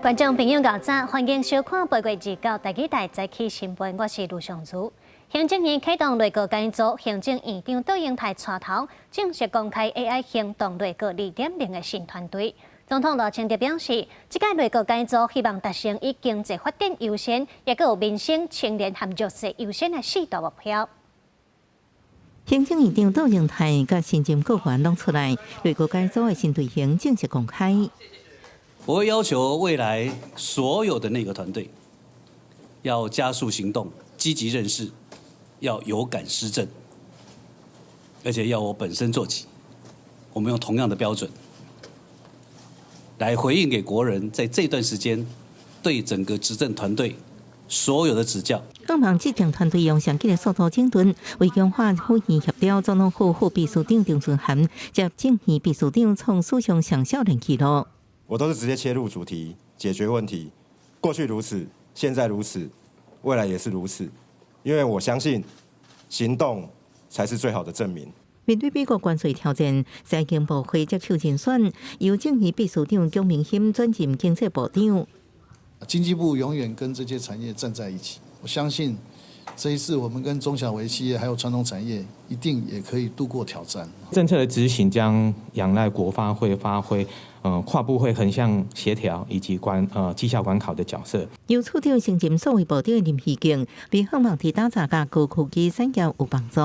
观众朋友早早，欢迎收看8月29日第2台早起新闻，我是卢尚珠。行政院启动内阁改组，行政院长杜英台带头正式公开 AI 行动内阁2.0的新团队。总统罗清德表示，这届内阁改组希望达成以经济发展优先，也有民生、青年和弱势优先的4大目标。行政院长杜英台甲行政顾问拢出来，内阁改组的新队形正式公开。我会要求未来所有的内阁团队要加速行动，积极认识，要有感施政，而且要我本身做起。我们用同样的标准来回应给国人，在这段时间对整个执政团队所有的指教。希望执政团队用上紧的速度整顿，为强化会议协调，总统府副秘书长张春涵接政院秘书长创史上上少年纪录。我都是直接切入主题，解决问题。过去如此，现在如此，未来也是如此。因为我相信，行动才是最好的证明。面对美国关税挑战，财经部会接受人选，由政院秘书长姜明兴转任经济部长。经济部永远跟这些产业站在一起。我相信，这一次我们跟中小微企业还有传统产业，一定也可以度过挑战。政策的执行将仰赖国发会发挥跨部会横向协调以及绩效管考的角色。由处长升任数位部长的林义敬，并希望对打造高科技产业有帮助。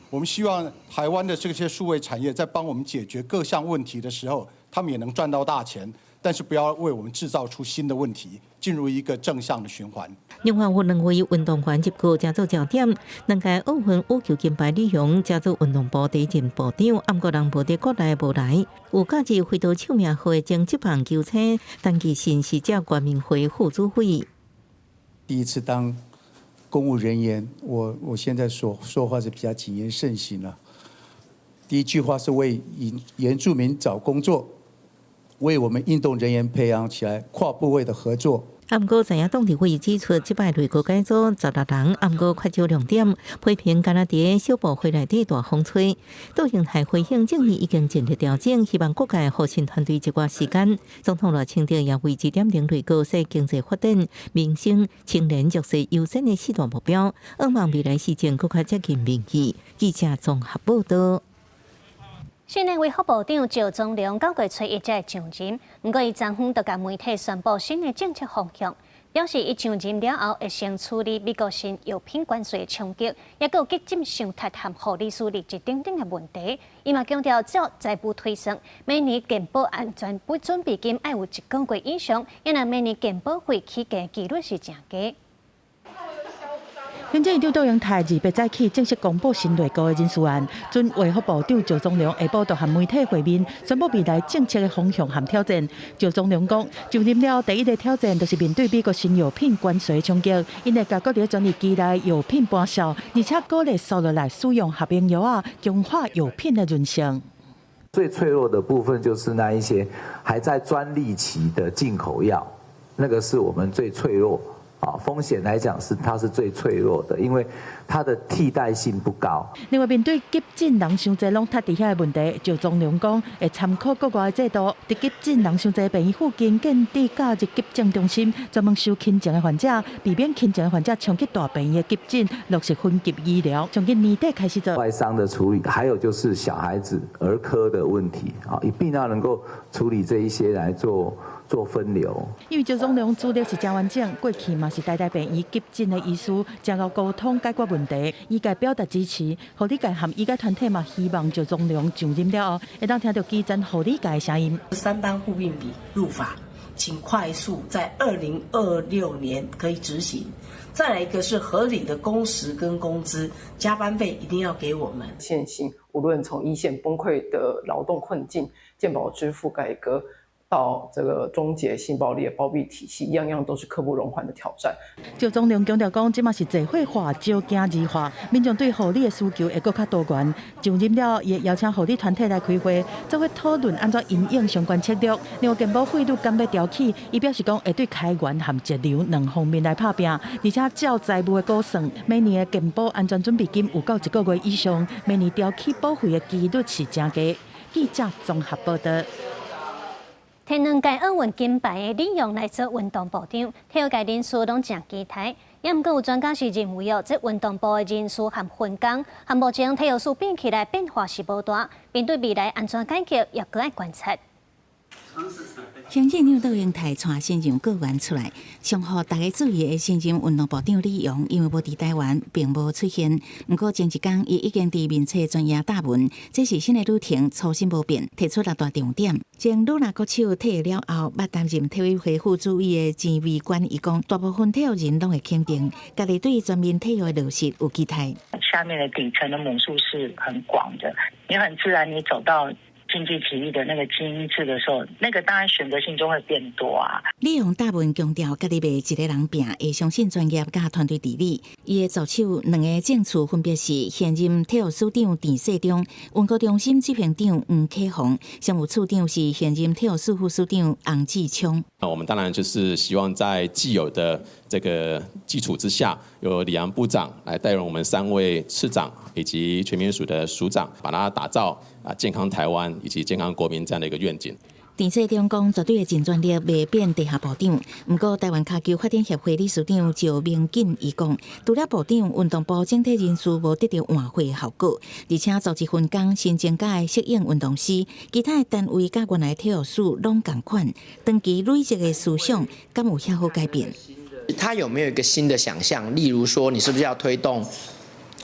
我们希望台湾的这些数位产业在帮我们解决各项问题的时候，他们也能赚到大钱，但是不要为我们制造出新的问题，进入一个正向的循环。另外，有2位运动员入阁加做焦点，2届奥运羽球金牌女雄加做运动部第一任部长，暗个人部在国内无来。有价值回到唱名会争执棒球车单期新世界冠名会副主委。第一次当公务人员，我现在说话是比较谨言慎行了。第一句话是为原住民找工作，为我们运动人员培养起来跨部位的合作。不过，知影党地会议指出，这摆内阁改组16人，不过缺少亮点，批评加拿大小部会内底大风吹。杜英台回应政府已经尽力调整，希望各界核心团队一寡时间。总统罗清德也为2.0内阁设经济发展、民生、青年弱势优先的4大目标，希望未来施政更加接近民意。记者综合报道。新内卫副部长赵宗良9月初一再上任，不过伊昨昏就甲媒体宣布新的政策方向，表示伊上任了后会先处理美国新药品关税冲击，也有激进伤害和护理师立职等等的问题。伊嘛强调，只要财务推算，每年健保安全准备金要有1个月以上，因为每年健保费起价几率是真低。行政院长杜英台2月早起正式公布新内阁的人事案，准卫副部长赵宗良下晡就和媒体会面，宣布未来政策的方向和挑战。赵宗良讲，上任了第一个挑战就是面对美国新药品关税冲击，因会甲各地专利期内药品搬销，而且鼓励收落来使用合并药啊，强化药品的韧性。最脆弱的部分就是那一些还在专利期的进口药，那个是我们最脆弱。风险来讲它是最脆弱的，因为它的替代性不高。另外，面对急诊人伤济拢塌伫遐的问题，赵宗良讲会参考国外的制度，伫急诊人伤济的病院附近建立假日急诊中心，专门收轻症的患者，避免轻症的患者冲击大病院的急诊，落实分级医疗，从今年底开始做外伤的处理，还有就是小孩子儿科的问题一定要能够处理这一些来做分流。因为赵宗良资历是真完整，过去嘛是台大病院急诊的医师，真够沟通解决问题，医界表达支持，护理界和医界团体嘛希望赵宗良上任了后，会当听到基层护理界的声音。3班护病比入法，请快速在2026年可以执行。再来一个是合理的工时跟工资，加班费一定要给我们。现行无论从一线崩溃的劳动困境、健保支付改革，到这个终结性暴力的包庇体系，样样都是刻不容缓的挑战。赵宗良强调讲，即嘛是社会化少惊字化，民众对护理的需求会更加多元。上任了，也邀请护理团体来开会，做伙讨论安怎因应相关策略。另外，健保费率敢要调起，伊表示讲会对开源和节流2方面来拍拼，而且照财务的估算，每年的健保安全准备金有到1个月以上，每年调起保费的几率是真低。记者综合报道。摕2届奥运金牌的李勇来做运动部长，体育界人士拢真期待。也毋过有专家是认为这运动部的人数和分工，和目前体育署变起来变化是无大，面对未来安怎解决，也搁爱观察。行政院导英台带新任阁员出来，上互大家注意的新任运动部长李勇，因为无伫台湾，并无出现。不过前一天，伊已经伫面册专业答问，这是新的旅程，初心无变，提出6大重点。前鲁纳国手退役了后，捌担任体育会副主委的钱伟官，伊讲，大部分体育人拢会肯定，家己对全面体育的落实有期待。下面的底层的母数是很广的，你很自然，你走到竞技体育的那个精英制的时候，那个当然选择性就会变多啊。李勇答问强调，家己袂一个人拼，会相信专业甲团队治理。伊的助手2个正处分别是现任体育署长田世忠、文化中心执行长黄启宏，商务处长是现任体育署副署长洪志聪。那我们当然就是希望在既有的这个基础之下，由李阳部长来带领我们3位次长以及全民署的署长，把它打造健康台湾以及健康国民这样的一个愿景。田世忠讲，绝对的尽全力未变地下部长。不过，台湾脚球发展协会理事长赵明锦伊讲，除了部长，运动部整体人数无得到换会的效果，而且组织分工新增加的适应运动师，其他的单位甲原来体育署拢同款，长期累积的思想，敢有遐好改变？他有没有一个新的想象？例如说，你是不是要推动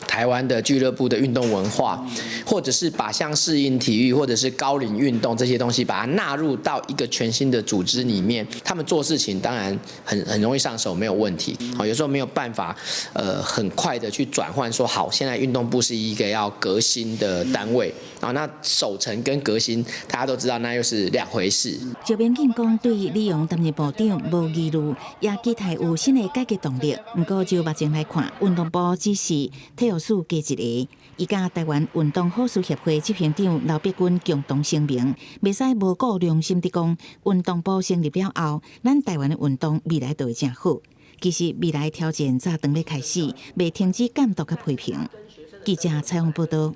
台湾的俱乐部的运动文化，或者是把像适应体育或者是高龄运动这些东西，把它纳入到一个全新的组织里面。他们做事情当然很容易上手，没有问题。有时候没有办法，很快的去转换说好，现在运动部是一个要革新的单位啊，那守成跟革新大家都知道，那又是2回事。赵明锦讲，对李勇担任部长无疑虑，也期待有新的改革动力。不过就目前来看，运动部只是体育署加一个，伊甲台湾运动好事协会执行长刘碧君共同声明，袂使无顾良心地讲，运动部成立了后，咱台湾的运动未来就会真好。其实未来挑战早当要开始，未停止监督甲批评。记者采访报道。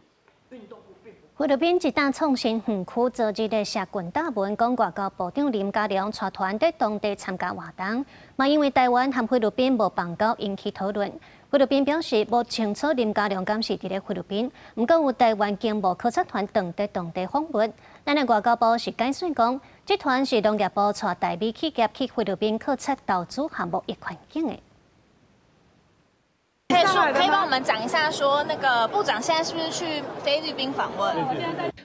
菲律宾一大创新园区昨日的社群答问，讲外交部长林佳龙带团在当地参加活动，嘛因为台湾和菲律宾无邦交引起讨论。菲律宾表示无清楚林佳龙敢是伫咧菲律宾，毋过有台湾经贸考察团当地访问。咱的外交部是解释讲，这团是农业部带台美企业去菲律宾考察投资和贸易环境的。可以帮我们讲一下，说那个部长现在是不是去菲律宾访问？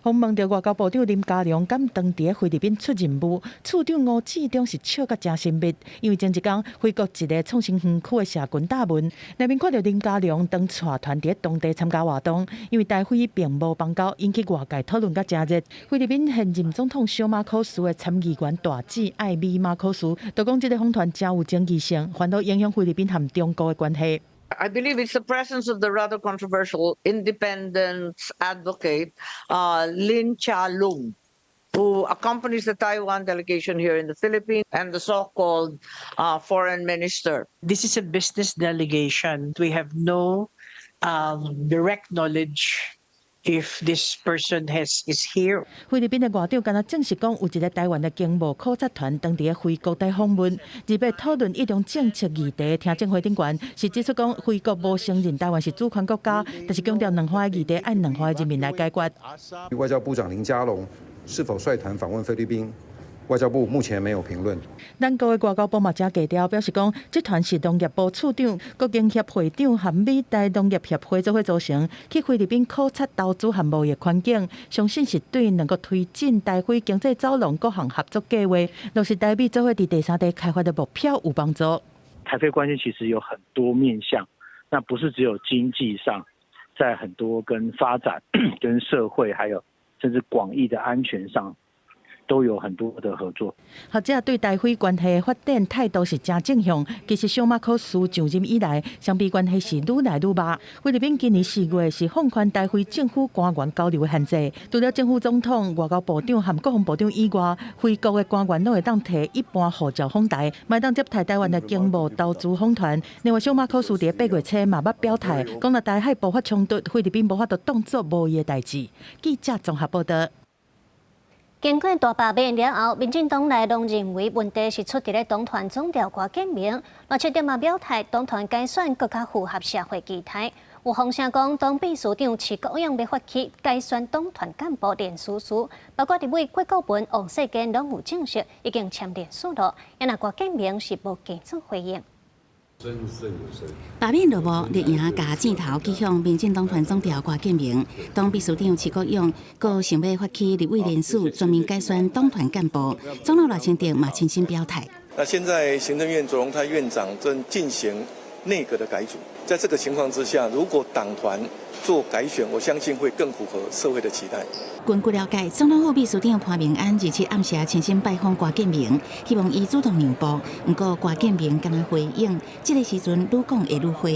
访问到外交部长林佳龙敢当伫菲律宾出任务，处长吴志忠是笑甲真神秘，因为前一天回国一个创新园区的社群答问，内面看到林佳龙当带团伫当地参加活动，因为台菲并无邦交，引起外界讨论甲真热。菲律宾现任总统小马可斯的参议员大姊艾米马可斯，就讲这个访团真有争议性，烦恼影响菲律宾和中国的关系。I believe it's the presence of the rather controversial independence advocate, Lin Chia-lung, who accompanies the Taiwan delegation here in the Philippines, and the so-called foreign minister. This is a business delegation. We have no direct knowledge if this person is here. 菲律宾的外长敢若证实讲，有一个台湾的经贸考察团当地菲国台访问，日要讨论一种政策议题。听证会顶悬是指出讲，菲国无承认台湾是主权国家，但是强调两岸的议题按两岸的人民来解决。外交部长林佳龙是否率团访问菲律宾？外交部目前没有评论。咱国的外交部嘛正低调表示讲，这团是农业部处长、国营协会长和美台农业协会做伙组成，去菲律宾考察投资和贸易环境，相信是对能够推进台菲经济走廊各项合作计划，落实台美做伙伫第三地开发的目标有帮助。台菲关系其实有很多面向，那不是只有经济上，在很多跟发展、跟社会，还有甚至广义的安全上，都有很多的合作。学者对台菲关系的发展态度是真正向。其实小马可斯上任以来，双边关系是愈来愈密。菲律宾今年4月是放宽台菲政府官员交流的限制，除了政府总统、外交部长和国防部长以外，菲国的官员都会当提一般护照访台，卖当接待台湾的经贸投资访团。另外，小马可斯伫8月初嘛捌表态，讲若台海爆发冲突，菲律宾无法度当作无伊的代志。记者综合报道。经过大罢免了后，民进党内拢认为问题是出伫咧党团总调郭建明，而且点嘛表态党团改选更加符合社会期待。有风声讲，党秘书长徐国勇要发起改选党团干部联署书，包括立委郭国文、王世坚拢有证实已经签联署了，因那郭建明是无加做回应。 罢免落幕，绿营甲箭头击向民进党团总调郭建明，党秘书长徐国勇，阁想要发起立委联署，全面改选党团干部。总统赖清德嘛亲身表态。那现在行政院卓荣泰院长正进行内阁的改组，在这个情况之下，如果党团做改选，我相信会更符合社会的期待。 根据了解，总统府秘书长潘明安日前暗时亲身拜访郭建明，希望伊主动让步。不过郭建明敢若回应，这个时阵愈讲会愈火。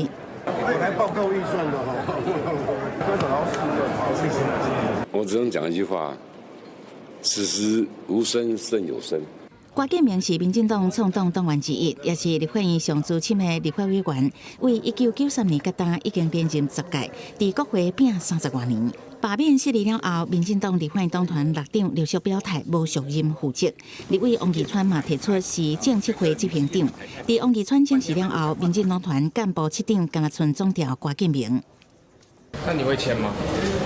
我来报告预算的哈，我只能讲一句话：此时无声胜有声。 郭建明是民进党创党党员之一，也是立法院上资深的立法委员，为1993年到今已经连任10届，伫国会拼30多年。罢免失利了后，民进党立法院党团6长陆续表态无续任负责。立委王义川嘛提出是政策会执行长。伫王义川请辞了后，民进党团干部7长敢若剩总调郭建明。那你会签吗？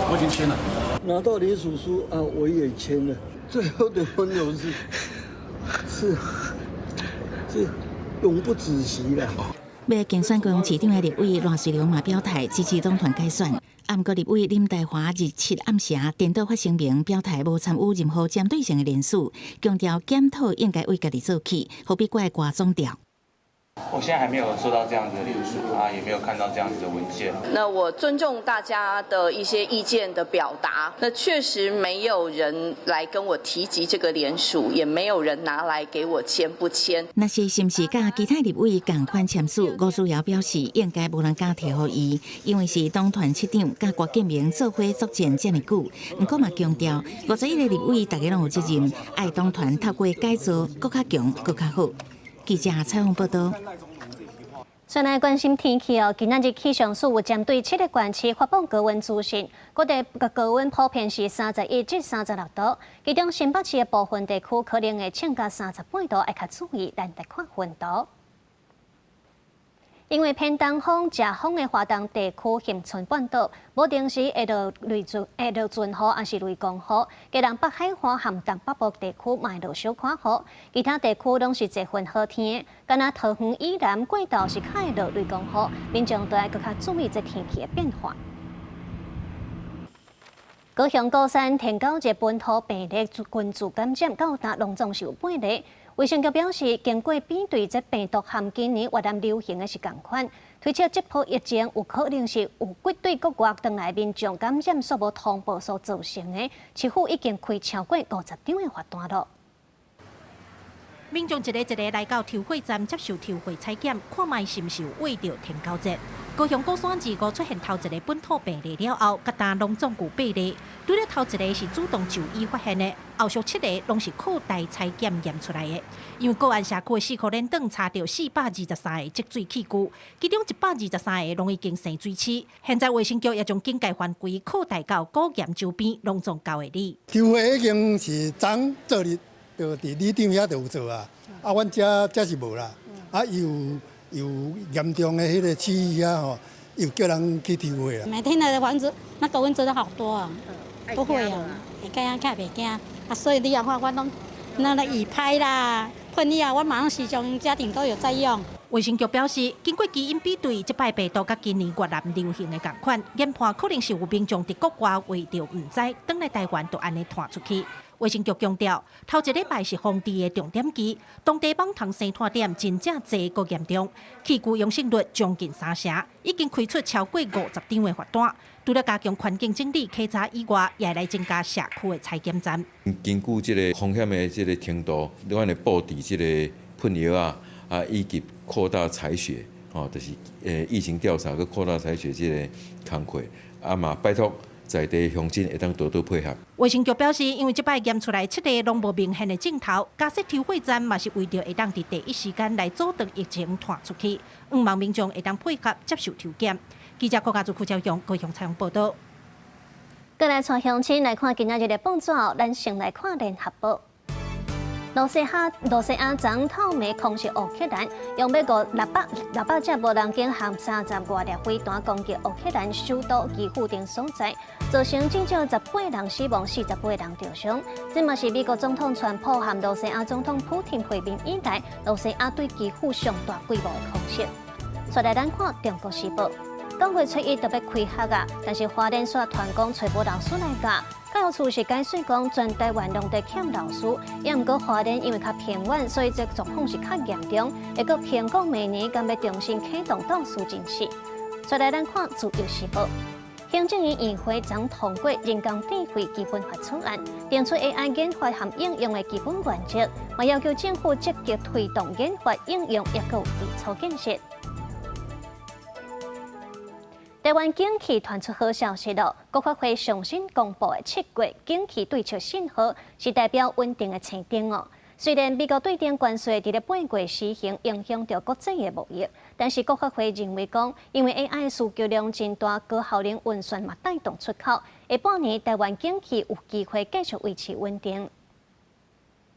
我已经签了。拿到联署书啊，我也签了。最后的温柔是永不止息了。要竞选高雄市长的立委赖水龙嘛表态支持党团改选，不过立委林岱华日7暗时颠倒发声明，表态无参与任何针对性的联署，强调检讨应该为家己做起，何必怪郭总调。 我现在还没有收到这样子的联署啊，也没有看到这样子的文件。那我尊重大家的一些意见的表达。那确实没有人来跟我提及这个联署，也没有人拿来给我签不签。那是是不是甲其他立委同款签署？吴思瑶表示，应该无人敢提予伊，因为是党团7长甲郭建明做伙作战这么久。不过嘛强调，51个立委大家拢有责任，爱党团透过改造更较强、更较好。 记者采访报道。先来关心天气哦，今仔日气象署有针对7个县市发布高温资讯，各地个高温普遍是31至36度，其中新北市的部分地区可能会降到38度，要较注意咱来看温度。因为偏东风、斜风的华东地区恒春半岛，无定时会落准雨，还是雷公雨。加上北海岸含东北部地区嘛会落小可雨，其他地区拢是一份好天。敢若桃园以南过道是较会落雷公雨，民众都要更较注意这天气的变化。高雄高山天狗节本土病例均自感染到达拢总是有8例。 卫生局表示，经过比对，这病毒和今年越南流行的是同款，推测这波疫情有可能是有对国外回来民众感染数无通报所造成的。市府已经开超过50场的罚单了。民众一个来到抽血站接受抽血采检，看卖是毋是有为着天狗节。高雄高山2出现头一个本土病例了后，各单拢总有8例。除了头一个是主动就医发现的，后续7个拢是靠代采检验出来的。因为个案社区的4颗连长查到423个积水器具，其中123个拢已经生水期。现在卫生局也将警戒范围扩大到高岩周边，拢总9个里。抽血已经是昨昨日就伫里长遐就有做啊，阮遮是无啦。有严重的迄个区域啊，吼，有叫人去抽血啊。每天的房子那高温真的好多啊，不会啊，会惊看袂惊啊，所以你也看我拢那雨拍啦、喷液啊，我马上时常家庭都有在用。卫生局表示，经过基因比对，这摆病毒甲今年越南流行的同款，研判可能是有民众伫国外为着唔知，返来台湾就安尼传出去。卫生局强调，头一礼拜是防治的重点期，当地网糖生炭点真正侪个严重，器具阳性率将近3成，已经开出超过50张的罚单。除了加强环境整理稽查以外，也来增加社区的采检站。根据这个风险的这个程度，我们布置这个喷药啊，以及扩大采血，就是疫情调查跟扩大采血这个工作，嘛拜托。在地乡亲会当多多配合。卫生局表示，因为这摆验出来7个拢无明显的镜头，加设抽血站嘛是为着会当伫第一时间来阻断疫情传出去，希望民众会当配合接受抽检。记者郭家族邱朝阳高雄采访报道。过来带乡亲来看今仔日的报纸，咱先来看联合报。罗西亚总统美空袭乌克兰，用美国600架无人机和30多架飞弹攻击乌克兰首都基辅等所在，造成至少18人死亡，48人受伤。这嘛是美国总统川普和罗西亚总统普京会面以来，罗西亚对基辅上大规模的空袭。再来咱看中国时报，9月初1特别开学啊，但是花莲县团工找无老师来教。教育处是解释讲，全台湾拢在欠老师，也毋过花莲因为较偏远，所以这状况是较严重。会阁偏讲明年敢要重新启动倒数进行。再来咱看自由时报，行政院议会将通过人工智慧基本法草案，定出 AI 研发和应用的基本原则，还要求政府积极推动研发应用，也有基础建设。台湾景气传出好消息了，国发会上新公布的7月景气对策信号是代表稳定的前景哦。虽然美国对电关税伫咧8月施行，影响到国际的贸易，但是国发会认为讲，因为 AI 的需求量真大，高效能运算嘛带动出口，下半年台湾景气有机会继续维持稳定。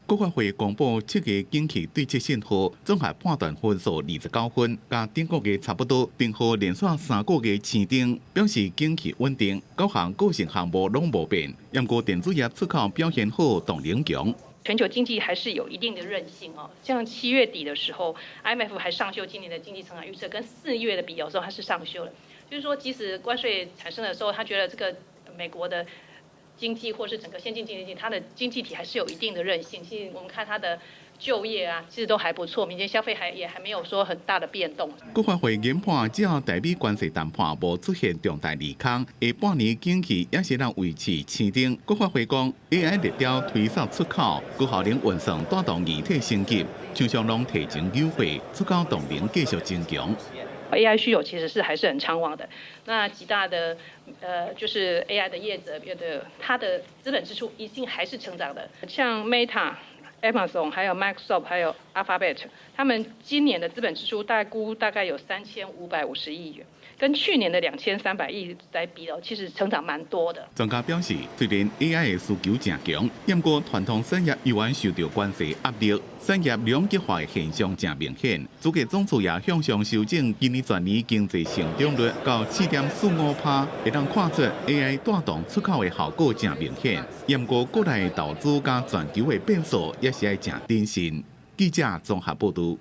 国发会公布7月景气对策信号，综合判断分数29分，甲顶个月差不多，并和连续3个月持定，表示景气稳定，9项个性项目拢无变。不过电子业出口表现好，动能强。全球经济还是有一定的韧性哦，像7月底的时候 ，IMF 还上修今年的经济成长预测，跟4月的比，有时候它是上修了。就是说，即使关税产生的时候，他觉得这个美国的经济或是整个先进经济体，它的经济体还是有一定的韧性。其实我们看它的就业啊，其实都还不错，民间消费也还没有说很大的变动。国发会研判，只要台美关系谈判无出现重大利空，下半年景气也是能维持持定。国发会讲 ，AI 目标推动出口，高效能运算带动议题升级，厂商拢提前优惠，出口动能继续增强。AI 需求其实还是很畅旺的，那几大的就是 AI 的业者，它的资本支出一定还是成长的，像 Meta、Amazon 还有 Microsoft 还有 Alphabet， 他们今年的资本支出大概有3550亿元。跟去年的2300亿来比哦，其实成长蛮多的。专家表示，虽然 AI 的需求正强，不过传统产业依然受到关税压力，产业两极化的现象正明显。主计总处也向上修正今年全年经济成长率到7.45%，会当看出 AI 带动出口的效果正明显。不过国内的投资加全球的变数也是要正谨慎。记者综合报道。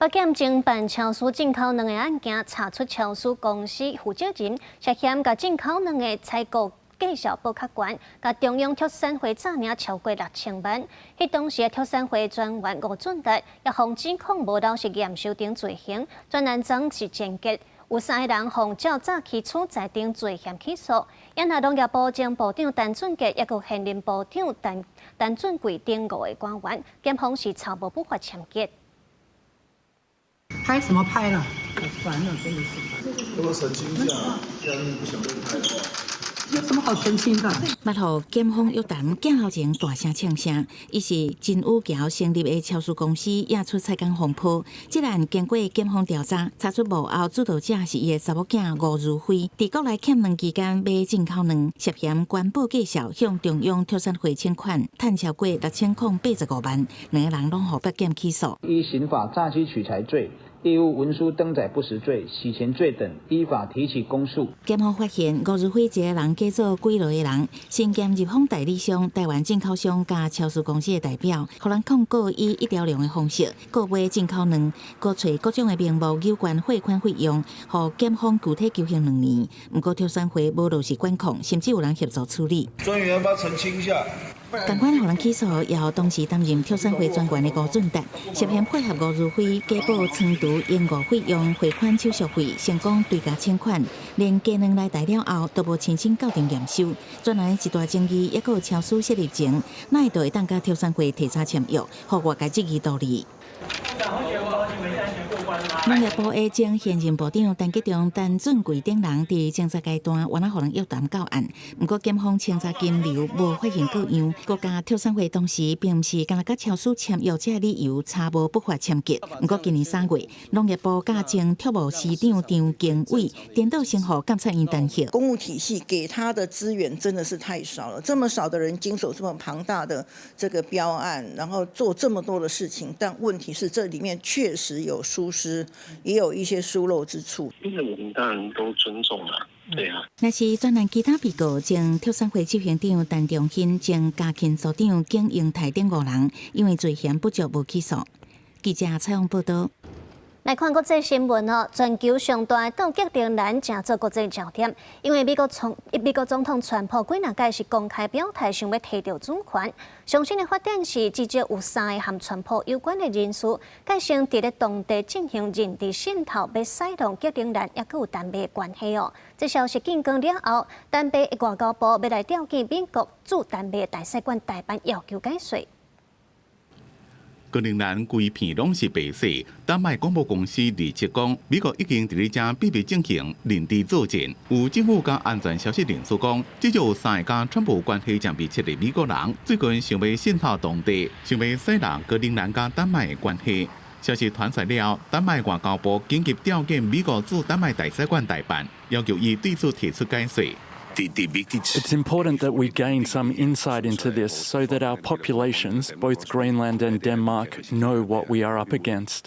北检侦办超市进口卵的案件，查出超市公司负责人涉嫌甲进口卵的采购绩效报较悬，甲中央畜产会诈领超过6000万。迄当时的畜产会专员吴俊达也互指控无老实验收等罪行，专案总是间结。有3个人互照早期处裁定罪嫌起诉，也那农业部前部长陈俊杰，也有现任部长陈俊贵等5个官员，检方是草无不法抢劫。拍什么拍了？好烦啊，真的是。如果澄清一下，既然你不想被拍的话。有什么好澄清的？捌互检方约谈镜头前大声呛声，伊是真武桥成立的超市公司也出菜干风波。这案经过检方调查，查出幕后主导者是伊的查某囝吴如辉，伫国内欠卵期间买进口卵，涉嫌关报绩效向中央畜产会请款，赚超过6085万，2个人拢互北检起诉。依刑法诈欺取财罪、业务文书登载不实罪、洗钱罪等，依法提起公诉。检方发现吴如辉一个人假做几落个人，身兼日方代理商、台湾进口商加超市公司的代表，互人控告以一条龙的方式购买进口卵，各找各种的名目有关汇款费用，互检方具体求刑2年。不过畜产会无落实管控，甚至有人协助处理。专员帮澄清一下。同款互人起诉，也有当时担任畜产会专员的吴俊达，涉嫌配合吴如辉假报称图延误费用、汇款手续费，成功对价请款，连鸡卵来台了后都无亲身到场验收。专案一大争议，也有超市设立前，哪会会当甲畜产会提早签约，互外界质疑道理。农业部的前现任部长陈吉仲、陈准贵等人伫侦查阶段，原来互人约谈到案。不过检方清查金流无发现各样，国家跳伞会当时并毋是干那甲超市签约这理由查无不法签结。不过今年3月，农业部甲前特务市长张经纬颠倒先互监察院弹劾。公务体系给他的资源真的是太少了，这么少的人经手这么庞大的这个标案，然后做这么多的事情，但问题是这里面确实有疏失，也有一些疏漏之处。这个我们当然都尊重了。对啊，那是专案其他被告，前跳伞会执行长陈长兴、前家勤所长景英泰等5人，因为罪嫌不足无起诉。记者采访报道。来看国际新闻哦，全球上大倒戈仍然正做国际焦点，因为美国总统川普几两届是公开表态，想要摕到主权。最新的发展是，至少有3个和川普有关的人士，改成伫咧当地进行人质渗透，要煽动戈仍然也佮有单边的关系哦。这消息曝光了后，单边的外交部要来调集美国驻单边大使馆代办，要求解说。格陵兰规片拢是白色。丹麦广播公司日前讲，美国已经伫咧正秘密进行人质作战。有政府甲安全消息人士讲，至少有3个甲川普关系将密切的美国人，最近想要渗透当地，想要洗烂格陵兰甲丹麦的关系。消息传出了，丹麦外交部紧急调遣美国驻丹麦大使馆代办，要求伊对此提出解说。It's important that we gain some insight into this so that our populations, both Greenland and Denmark, know what we are up against.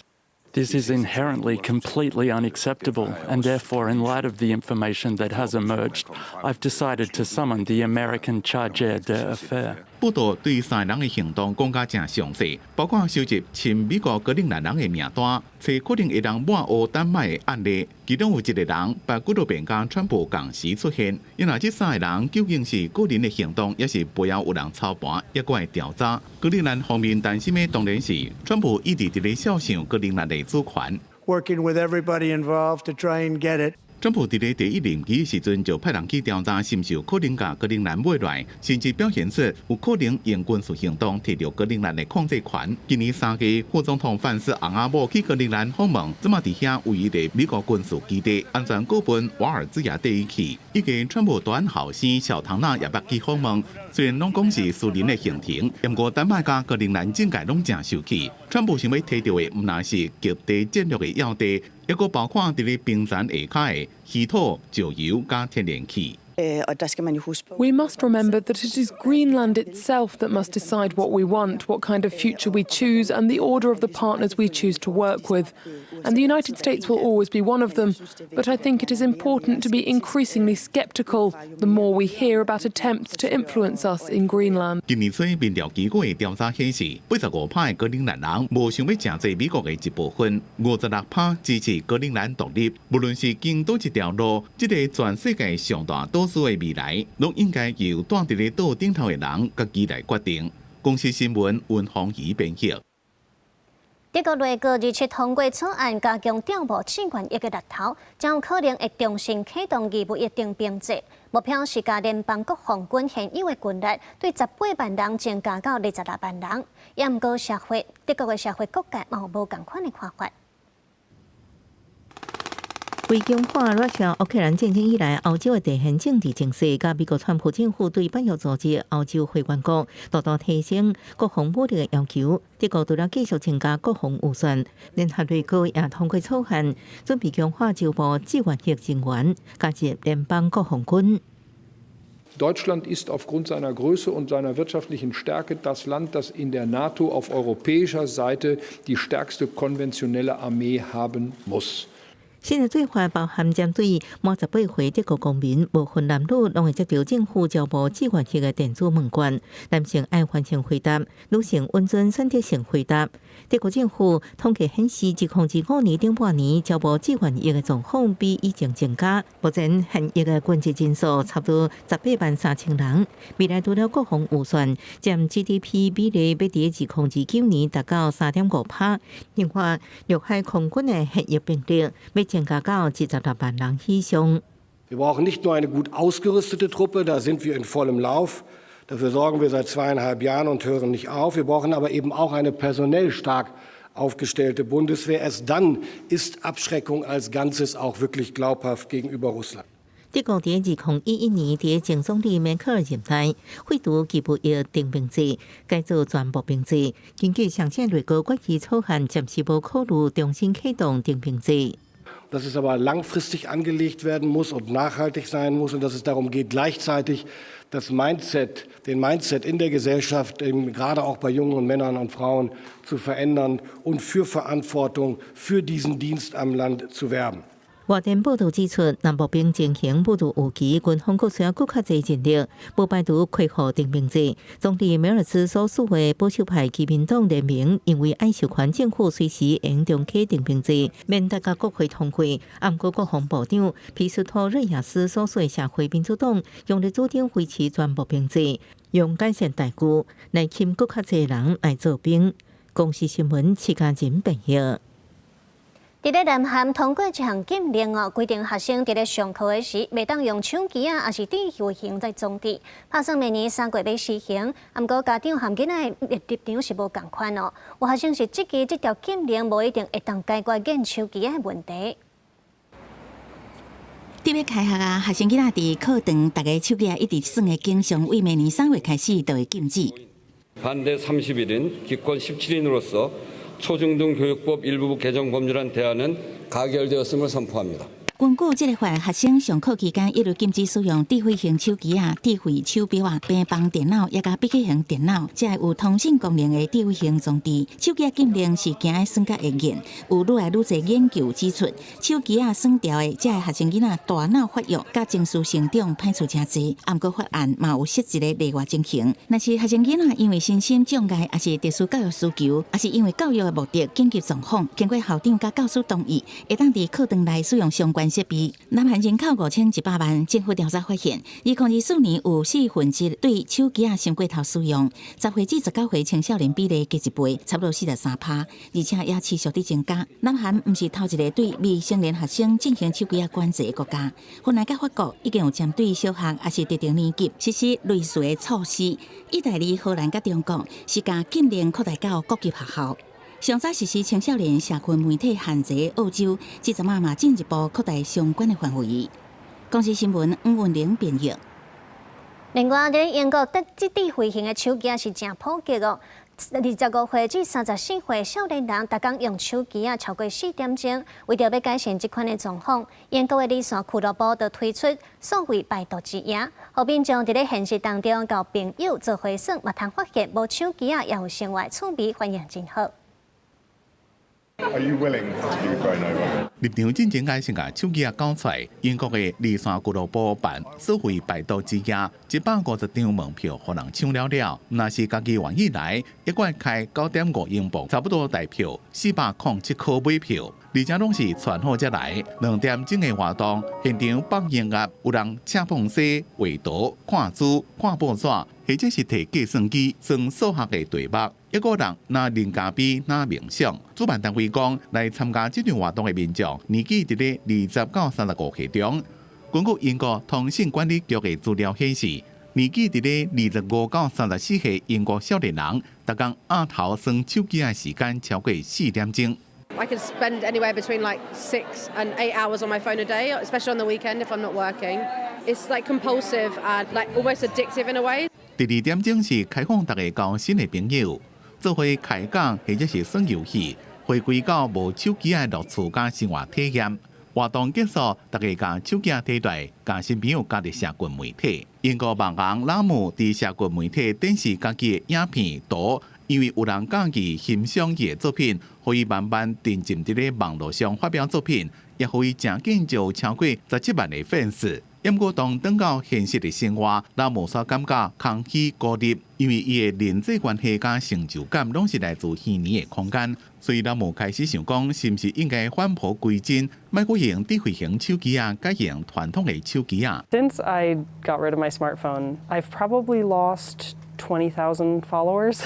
This is inherently completely unacceptable, and therefore, in light of the information that has emerged, I've decided to summon the American chargé d'affaires. 报道对3人的行动讲甲正详细，包括收集亲美国格陵兰人的名单，找可能会人抹黑丹麦的案例。其中有1个人，把几多遍甲川普同时出现。因为这3个人究竟是个人的行动，也是背后有人操盘，也怪调查。格陵兰方面担心的当然是川普一直伫咧肖想格陵兰的主权。Working with everybody involved to try and get it. 川普伫咧第1任期的时阵就派人去调查，是毋是有可能甲格陵兰买来，甚至表现出有可能用军事行动摕到格陵兰的控制权。今年3月，副总统范斯昂阿姆去格陵兰访问，即马伫遐唯一的美国军事基地安全顾问瓦尔兹亚第一去，以及川普大安后生小唐纳也捌去访问。虽然拢讲是私人的行程，不过丹麦甲格陵兰政界拢正受气。川普想要摕到的，毋但是极地战略的要地。也佫包括伫咧冰山下骹的稀土、石油加天然气。We must remember that it is Greenland itself that must decide what we want, what kind of future we choose, and the order of the partners we choose to work with. And the United States will always be one of them. But I think it is important to be increasingly sceptical the more we hear about attempts to influence us in Greenland. 今年初民调机构的调查显示，85%的格陵兰人无想要承接美国的一部分，56%支持格陵兰独立。无论是经倒一条路，这个全世界上大多数的未来，拢应该由住伫咧岛顶头的人家己来决定。公司新闻温芳怡编辑。德国内阁日前通过草案，加强调拨资源一个力头，将有可能会重新启动义务役征兵制，目标是甲联邦国防军现有的军力对18万人增加到26万人。也毋过德国的社会各界嘛有无同款的看法。为强化russia乌克兰战争以来，欧洲的地缘政治情势，甲美国川普政府对北约组织欧洲会员国大大提升国防武力的要求。德国除了继续增加国防预算，联合内阁也通过草案，准备强化招募志愿役人员，加入联邦国防军。Deutschland ist aufgrund seiner Größe und seiner wirtschaftlichen Stärke das Land, das in der NATO auf europäischer Seite die stärkste konventionelle Armee haben muss. 新的做法包含针对满18岁德国公民，无分男女，拢会接到政府招募志愿役的电子问卷，男性爱完成回答，女性温准选择性回答。德国政府统计显示，自2025年顶半年招募志愿役的状况比以前增加。目前现役的军职人数差不多18万3000人。未来除了国防预算占 GDP 比例，要伫2029年达到3.5%。另外，陆海空军的现役兵力要增加到76万人以上。Wir brauchen nicht nur eine gut ausgerüstete Truppe, da sind wir in vollem Lauf. Dafür sorgen wir seit 2,5 Jahren und hören nicht auf. Wir brauchen aber eben auch eine personell stark aufgestellte Bundeswehr. Erst dann ist Abschreckung als Ganzes auch wirklich glaubhaft gegenüber Russland. 德國喺2011年喺前總理梅克爾任內廢除義務役徵兵制，改做全部兵制。根據上屆內閣決議草案，暫時無考慮重新啟動徵兵制。 Dass es aber langfristig angelegt werden muss und nachhaltig sein muss und dass es darum geht, gleichzeitig den Mindset in der Gesellschaft, gerade auch bei jungen Männern und Frauen, zu verändern und für Verantwortung für diesen Dienst am Land zu werben. 外電報道指出，南部兵進行武裝有期，軍方國需要更加濟人力，無排除開放徵兵制。總理梅爾茲所屬嘅保守派基民黨聯盟，因為愛授權政府隨時延長啟徵兵制，免大家國會通過。暗過國防部長皮斯托瑞亞斯所屬社會民主黨用嚟主張維持全部兵制，用改善待遇來吸引更加濟人來做兵。公視新聞徐家仁報道。 伫咧南韓通過一項禁令規定學生伫咧上課的時，袂當用手機還是電話型在裝置。拍算明年3月要施行，毋過家長含囡仔立場是無共款哦。有學生是質疑這條禁令無一定會當解決用手機的問題。特別開學學生囡仔佇課堂，大家手機一直耍的經常，為明年3月開始就會禁止。 반대 30일인 기권 17인으로서 초중등 교육법 일부 개정 법률안 대안은 가결되었음을 선포합니다. 根據這個法，學生上課期間一律禁止使用智慧型手機智慧手錶平板電腦，也甲筆記型電腦，即係有通訊功能的智慧型裝置。手機禁令是行的算較會嚴，有愈來愈濟研究指出，手機算掉的，即係學生囡仔大腦發育甲情緒成長歹處真濟。不過法案嘛有設一個例外情形，若是學生囡仔因為身心障礙，還是特殊教育需求，還是因為教育的目的緊急狀況，經過校長甲教師同意，會當佇課堂內使用相關設備。南韓人口5100萬，政府調查發現，2024年有1/4對手機先過頭使用，10歲至19歲青少年比例加一倍，差不多43%，而且也持續地增加。南韓唔是頭一個對未成年學生進行手機管制的國家，芬蘭甲法國已經有針對小學還是特定年級實施類似的措施。意大利、荷蘭甲中國是將禁令擴大到各級學校。 上早實施青少年社群媒體限制的澳洲，這陣嘛進一步擴大相關的範圍。公視新聞吳文玲編譯。另外，喺英國，智慧型的手機是真普及哦。25歲至34歲少年人，逐工用手機超過4點鐘。為了要改善這款的狀況，英國的離線俱樂部就推出所謂百度之夜，讓民眾在現實當中交朋友做回算，嘛通發現無手機也有生活趣味，反應真好。 Are you willing to be grown over? 立場真正解釋個手機搞出來，英國嘅離線俱樂部辦所謂百度之夜，150張門票可能搶了了。若是家己願意來，一個月開9.5英鎊，差不多大票407塊買票。而且攏是傳好才來，2點鐘嘅活動，現場放音樂，有人請捧西、畫圖、看書、看報紙，或者是摕計算機算數學嘅題目。一個人拿零咖啡、拿冥想。主辦單位講，來參加這場活動嘅民眾年紀佇咧20到35歲中。根據英國通信管理局嘅資料顯示，年紀佇咧25到34歲英國少年人，逐工額頭耍手機嘅時間超過4點鐘。 I could spend anywhere between like 6 and 8 hours on my phone a day, especially on the weekend if I'm not working. It's like compulsive and like almost addictive in a way. 第2點鐘是開放大家交新嘅朋友，做伙開講或者是耍遊戲，回歸到無手機嘅樂趣加生活體驗。活動結束，大家將手機摕出來，加新朋友加入社群媒體。英國網紅拉姆佇社群媒體展示家己嘅影片圖。 因為有人講伊欣賞伊嘅作品，可以慢慢沉浸喺咧網絡上發表作品，也可以正緊就超過17萬嘅粉絲。不過當轉到現實嘅生活，拉姆所感覺空虛孤立，因為伊嘅人際關係加成就感攏是來自虛擬嘅空間。所以拉姆開始想講，是唔是應該返璞歸真，莫過用智慧型手機改用傳統嘅手機。Since I got rid of my smartphone, I've probably lost 20,000 followers.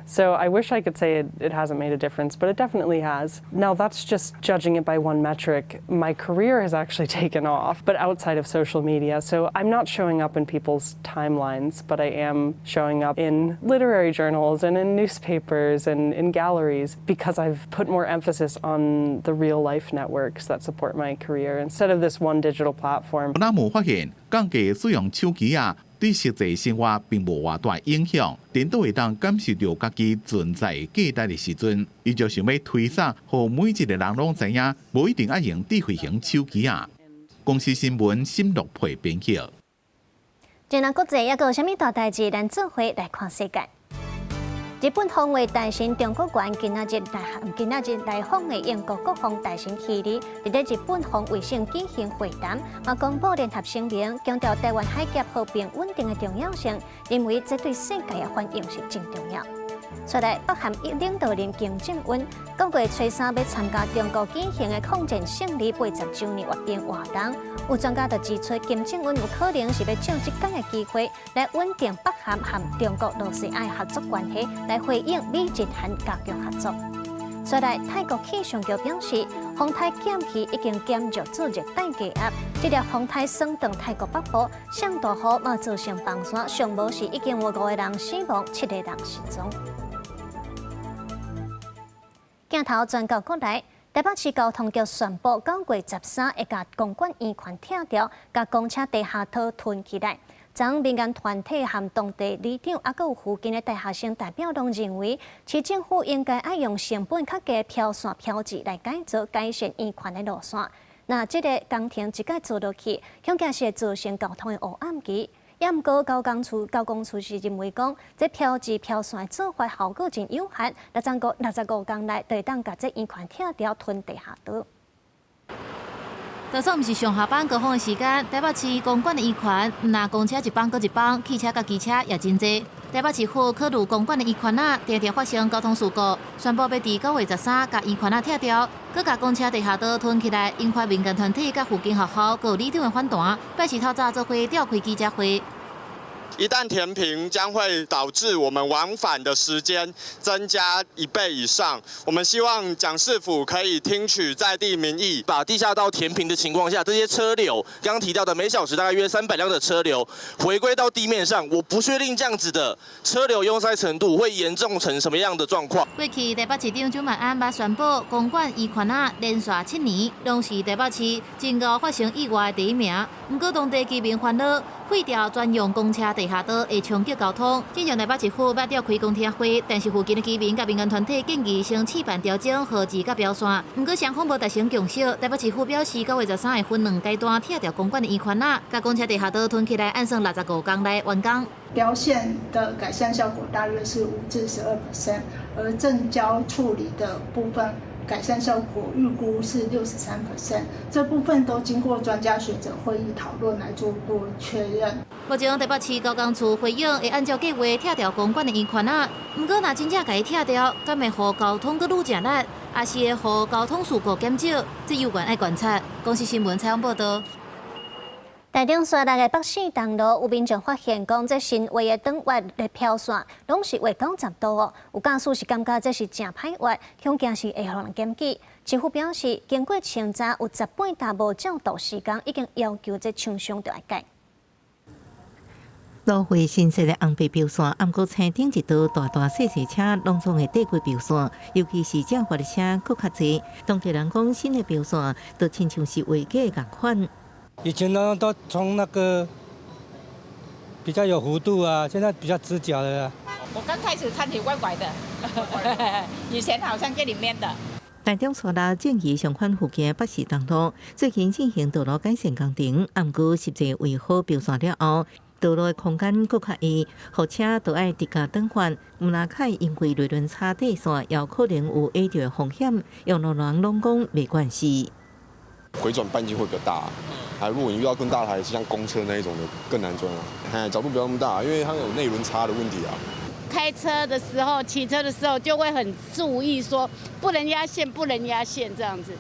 So I wish I could say it hasn't made a difference, but it definitely has. Now that's just judging it by one metric. My career has actually taken off, but outside of social media. So I'm not showing up in people's timelines, but I am showing up in literary journals and in newspapers and in galleries because I've put more emphasis on the real life networks that support my career instead of this one digital platform. 咱无发现，降低使用手机啊，对实际生活并无偌大影响。颠倒会当感受到家己存在价值的时阵，伊就想要推送，互每一个人拢知影，无一定要用智慧型手机啊。公司新闻沈乐培编辑。今日国际还有啥物大代志？咱做伙来看世界。日本防卫大臣中国元今仔日来访的英国国防大臣希里，伫咧日本防卫省举行会谈，嘛公布联合声明，强调台湾海峡和平稳定的重要性，认为这对世界的繁荣是真重要。出来，北韩领导人金正恩9月初3要参加中国举行的抗战胜利80周年阅兵活动。有专家就指出，金正恩有可能是要借这届的机会来稳定北韩和中国罗西亚合作关系，来回应美日韩加强合作。出来，泰国气象局表示，风台减气已经减弱至热带低压，这粒风台升到泰国北部，上大雨嘛造成崩山，上无时已经有5个人死亡，7个人失踪。镜头转到国内，台北市交通局宣布9月13会将公馆圆环拆掉，将公车地下道囤起来。将民间团体和当地里长，还有附近的大学生代表拢认为，市政府应该爱用成本较低的漂线漂质来改造改善圆环的路线。那这个工程一届做落去，恐怕是会造成交通的黑暗期。也毋过，交工处是认为讲，这漂质漂线的做法效果真有限，65天内就会当把这圆环拆掉囤地下道。就算毋是上下班高峰的时间，台北市公馆的圆环，那公车一班搁一班，汽车甲机车也真多。台北市府考虑公馆的圆环常常发生交通事故，宣布要伫9月13把圆环拆掉，搁甲公车地下道囤起来。引发民间团体甲附近学校、有里长的反弹，表示透早做伙召开记者会。一旦填平，将会导致我们往返的时间增加1倍以上。我们希望蒋市府可以听取在地民意，把地下道填平的情况下，这些车流刚刚提到的每小时大概约300辆的车流回归到地面上。我不确定这样子的车流拥塞程度会严重成什么样的状况。过去台北市长蒋万安捌宣布，公馆圆环连续7年拢是台北市真高发生意外的第1名。不过当地居民烦恼，废掉专用公车地下道会冲击交通。进上台北市府要召开公听会，但是附近的居民甲民间团体建议先试办调整号志甲标线。不过双方无达成共识，台北市府表示9月13会分2阶段拆掉公馆的圆环甲公车地下道囤起来，按算65天内完工。标线的改善效果大约是5至12%，而正交处理的部分改善效果预估是63%，这部分都经过专家学者会议讨论来做过确认。目前台北市交工处回应会按照计划拆掉公馆的圆环不过若真正甲伊拆掉，敢会互交通搁愈正力，也是会互交通事故减少，这有关爱观察。公司新闻采访报道。台中山内的北市东路，有民众发现讲，这新画的灯画的漂线拢是画90度哦。有驾驶是感觉这是真歹画，恐惊是会互人检举。市府表示，经过清查，有18搭无照度施工，已经要求这厂商要来改。路会新设的红白标线，暗过青顶一道大大细细车拢总会缀过标线，尤其是正发的车佫较侪。当地人讲，新的标线都亲像是画假的共款。以前呢都从那个比较有弧度啊，现在比较直角的。我刚开始看起怪怪的，以前好像这里面的。台中山路正义上款附近的北市东路，最近进行道路改善工程，暗过实际画好标线了后，道路的空间佫较易，货车都爱直角转换。毋若开因为内轮差底线，也有可能有挨着的风险，用路人拢讲没关系。回转半径会比较大，如果你遇到更大的台，像公车那一种的更难钻角度不要那么大，因为它有内轮差的问题啊。开车的时候、骑车的时候就会很注意说不能压线，不能压线这样子，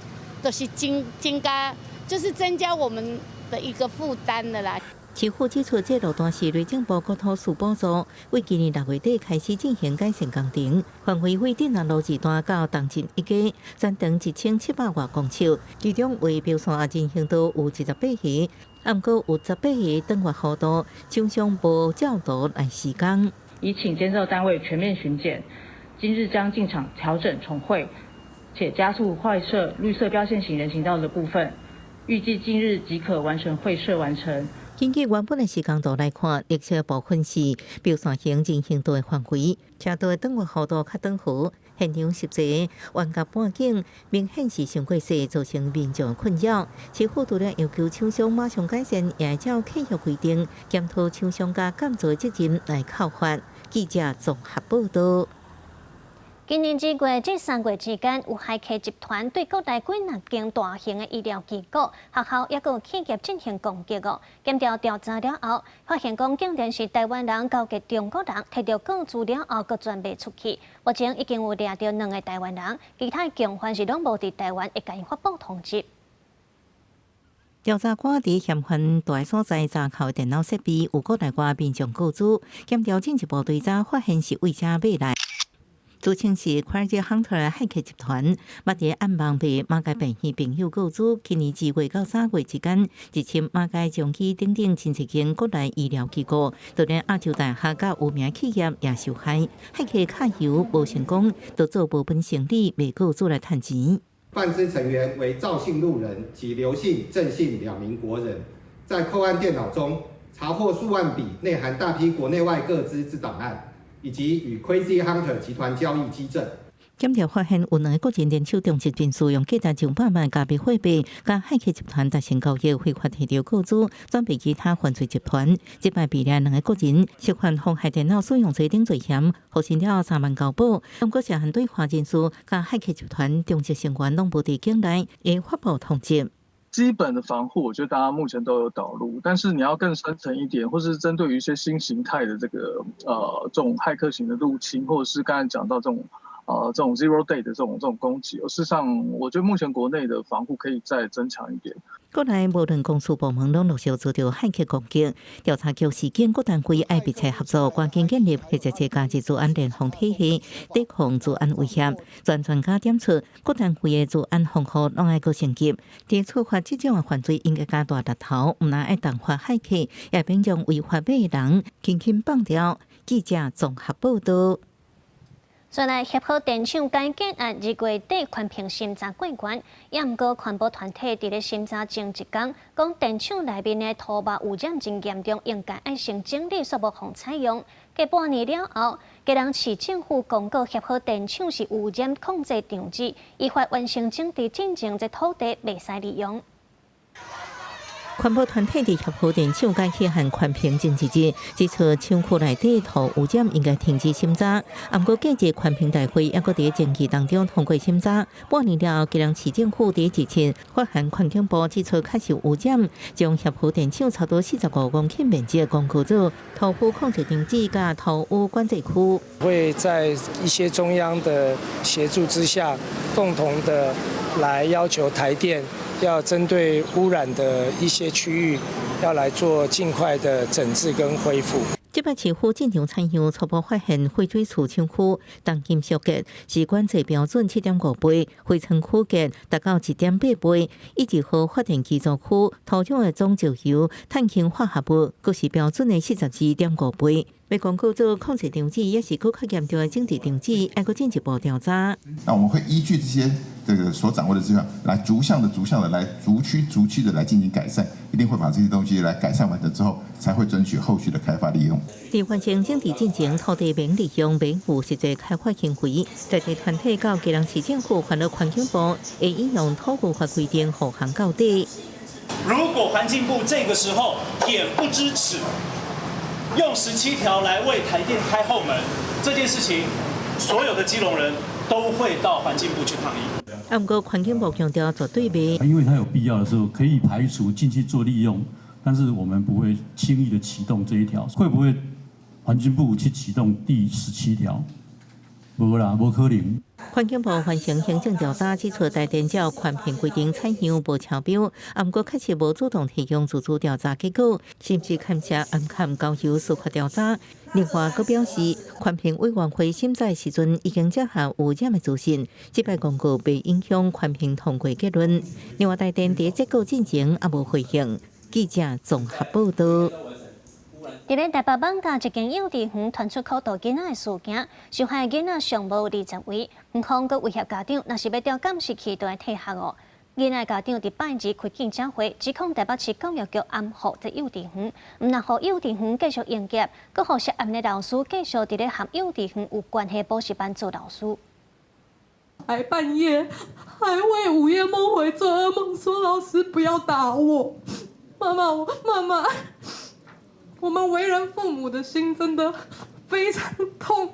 都是增加，就是增加我们的一个负担的啦。市府指出，这路段是内政部国土署补助，为今年6月底开始进行改善工程，范围为镇南路2段到东进一街，全长1700多公尺，其中为标线人行道有18鱼，暗过有18鱼登月弧度，厂商无照度来施工。已请监造单位全面巡检，今日将进场调整重绘，且加速画设绿色标线型人行道的部分，预计近日即可完成绘设完成。根据原本的施工图来看，列车部分是标线型人行道的范围，车道的登月弧度较短弧，现场实际弯角半径明显是伤过细，造成民众困扰。市府除了要求厂商马上改善，也照契约规定检讨厂商加减做责任来扣发。记者综合报道。今年2月至3月之间，有海客集团对国内几间大型的医疗机构、学校也有企业进行攻击哦。检调调查了后，发现讲竟然是台湾人交给中国人，摕到个资料后，佮转卖出去。目前已经有抓到2个台湾人，其他共犯是拢无伫台湾，会甲因发布通缉。调查官伫嫌犯住所在查扣电脑设备，有国内外民众告知，检调进一步追查，发现是为者买来。自称是 Crazy Hunter 骇客集团，捌伫暗网被马街病院朋友告知，今年2月到3月之间，入侵马街中期等等亲戚间国内医疗机构，就连亚洲大厦甲有名企业也受害。骇客卡油无成功，就做无本生理，未告知来趁钱。犯罪成员为赵姓路人及刘姓、郑姓2名国人，在扣案电脑中查获数万笔内含大批国内外各资之档案。以及与 Crazy Hunter 集团交易基证。检调发现有2个国人联手中执并使用价值上百万加币货币，甲骇客集团达成交易，非法摕到个资，转被其他犯罪集团。即摆被抓2个国人涉犯妨害电脑使用罪等罪嫌，获申了3万交保。中国涉嫌对华人士甲骇客集团中执成员拢无伫境内，会发布通缉。基本的防护，我觉得大家目前都有导入，但是你要更深层一点，或是针对于一些新形态的这种骇客型的入侵，或者是刚才讲到这种 zero day 的这种攻击，事实上，我觉得目前国内的防护可以再增强一点。国内无论公署部门拢陆续遭到骇客攻击，调查局事件各单位爱密切合作，关键建立或者加入治安联防体系，抵抗治安威胁。专家点出，各单位的治安防护拢爱阁升级，伫触发这种的犯罪应该加大力头，唔但爱动发骇客，也免将违法买的人轻轻放掉。记者综合报道。虽然协和电厂改建案2月底环评审查过关，也毋过环保团体伫咧审查前1天，讲电厂内面的土木污染真严重，应该爱先整理，煞无互采用。过半年了后，吉隆市政府公告协和电厂是污染控制场址，依法完成整治进前，这土地袂使利用。环保团体伫协和电厂改建案环评前1日，指出厂区内底土污染应该停止审查。不过，隔日环评大会也搁伫前期当中通过审查。半年了，吉隆市政府伫日前发函环境部指出确实污染，将协和电厂差不多45公顷面积公告做土污控制场址甲土污管制区。会在一些中央的协助之下，共同的来要求台电要针对污染的一些区域，要来做尽快的整治跟恢复。即摆市府进场采样，初步发现废水处厂区当金属镉是管制标准7.5倍，灰尘区镉达到1.8倍。1号发电机组区土壤的总石油、碳氢化合物，佫是标准的42.5倍。被公告做控制场址，也是佫较严重的政治场址，还佫进一步调查。那我们会依据这些所掌握的资料，来逐项的来逐区的来进行改善，一定会把这些东西来改善完成之后，才会准许后续的开发利用。伫完成政治进程，土地免利用、免付实际开发经费，在地团体到吉隆市政府、环保环境部会引用土污法规定护航到底。如果环境部这个时候也不支持，用17条来为台电开后门，这件事情，所有的基隆人都会到环境部去抗议。不过环境部强调绝对袂，因为它有必要的时候可以排除进去做利用，但是我们不会轻易的启动这一条。会不会环境部去启动第17条？无啦，无可能。环境部完成行政调查，指出台电照环评规定采样无超标，不过确实无主动提供自主调查结果，甚至牵涉暗砍交由司法调查。另外，佮表示，环评委员会审查时阵已经接下有染的资讯，这摆公告被影响环评通过结论。另外，台电伫结果进前也无回应。记者综合报道。伫咧台北网甲一间幼稚园传出口头囡仔的事件，受害囡仔尚无20位，园方佮威胁家长，若是要调监视器，就要退学哦。囡仔家长伫拜二开记者会，指控台北市教育局暗号这幼稚园，唔让互幼稚园继续营业，佮互涉案的老师继续伫咧和幼稚园有关系补习班做老师。还半夜还会午夜梦回做噩梦，说老师不要打我，妈妈。我们为人父母的心真的非常痛。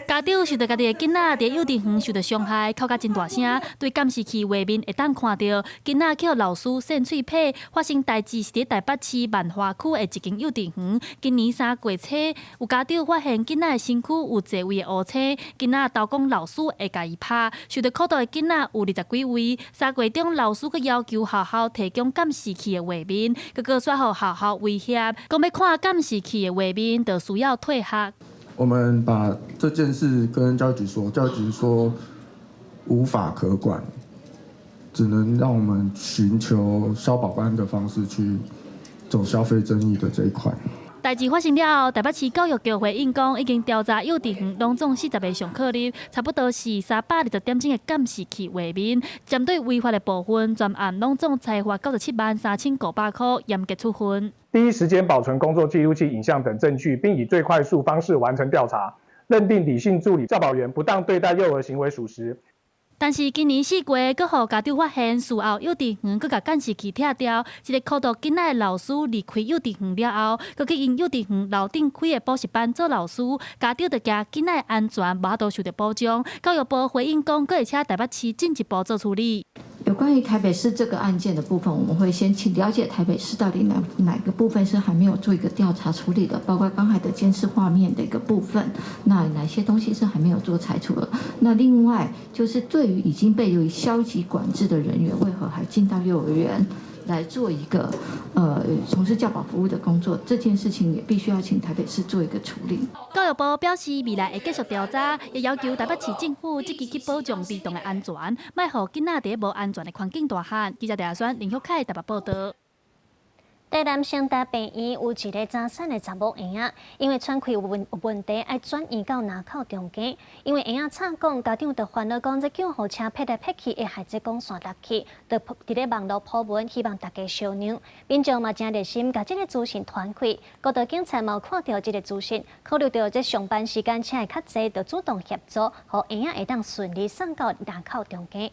家长受到家己的囡仔伫幼稚园受到伤害，哭甲真大声，对监视器画面会当看到囡仔去老师扇喙皮。发生代志是伫台北市万华区的一间幼稚园。今年3月初，有家长发现囡仔的身躯有侪位的乌青，囡仔投讲老师会甲伊拍。受到苦毒的囡仔有20几位。3月中，老师佮要求学校提供监视器的画面，佮说互学校威胁，讲要看监视器的画面，就需要退学。我们把这件事跟教育局说，教育局说无法可管，只能让我们寻求消保官的方式去走消费争议的这一块。代志发生了后，台北市教育局回应讲，已经调查幼稚园拢总40个上课日，差不多是320点钟的监视器画面。针对违法的部分，专案拢总裁罚973500块，严格处分。第一时间保存工作记录器、影像等证据，并以最快速方式完成调查，认定李姓助理教保员不当对待幼儿行为属实。但是今年4月，阁互家长发现事后幼稚园阁甲监视器拆掉，一个苦毒囡仔的老师离开幼稚园了后，阁去因幼稚园楼顶开的补习班做老师，家长就惊囡仔的安全无都受到保障。教育部回应讲，阁会请台北市进一步做处理。有关于台北市这个案件的部分，我们会先去了解台北市到底哪个部分是还没有做一个调查处理的，包括刚才的监视画面的一个部分，那哪些东西是还没有做裁处的？那另外就是对于已经被予消极管制的人员，为何还进到幼儿园来做一个从事教保服务的工作，这件事情也必须要请台北市做一个处理。教育部表示，未来会继续调查，也要求台北市政府积极去保障儿童的安全，莫互囡仔伫无安全的环境大汉。记者陈亚轩、林旭凯台北报道。台南成大病院有一个早产的查某婴仔，因为喘气有问题，要转院到南口中间。因为婴仔吵讲，家长就烦恼讲，这救护车撇来撇去，会害这讲线落去，就伫咧网络普文，希望大家商量。民众嘛真热心，把这个资讯传开。高道警察嘛看到这个资讯，考虑到这上班时间车会较济，就主动协助，互婴仔会当顺利送到南口中间。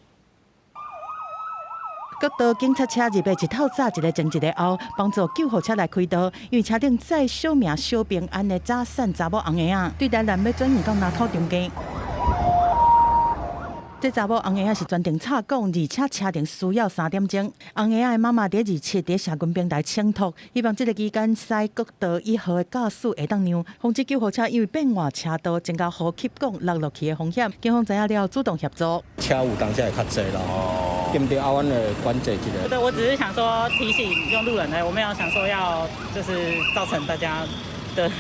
各道警察车入的一透早，一个前一个后，帮助救护车来开道。因为车顶载小命小平安的早产查某红婴仔，对台南要转移到南口中间。这查某红婴仔是专程插讲，而且车程需要3点钟。红婴仔的妈妈伫27伫社群平台请托，希望这个期间驶国道1号的驾驶会当让防止救护车因为变换车道，增加呼吸管落去的风险。警方知影了主动协助。车有当下会较济啦，对不对？阿湾的管制一个。对，我只是想说提醒用路人的，我没有想说要就是造成大家的。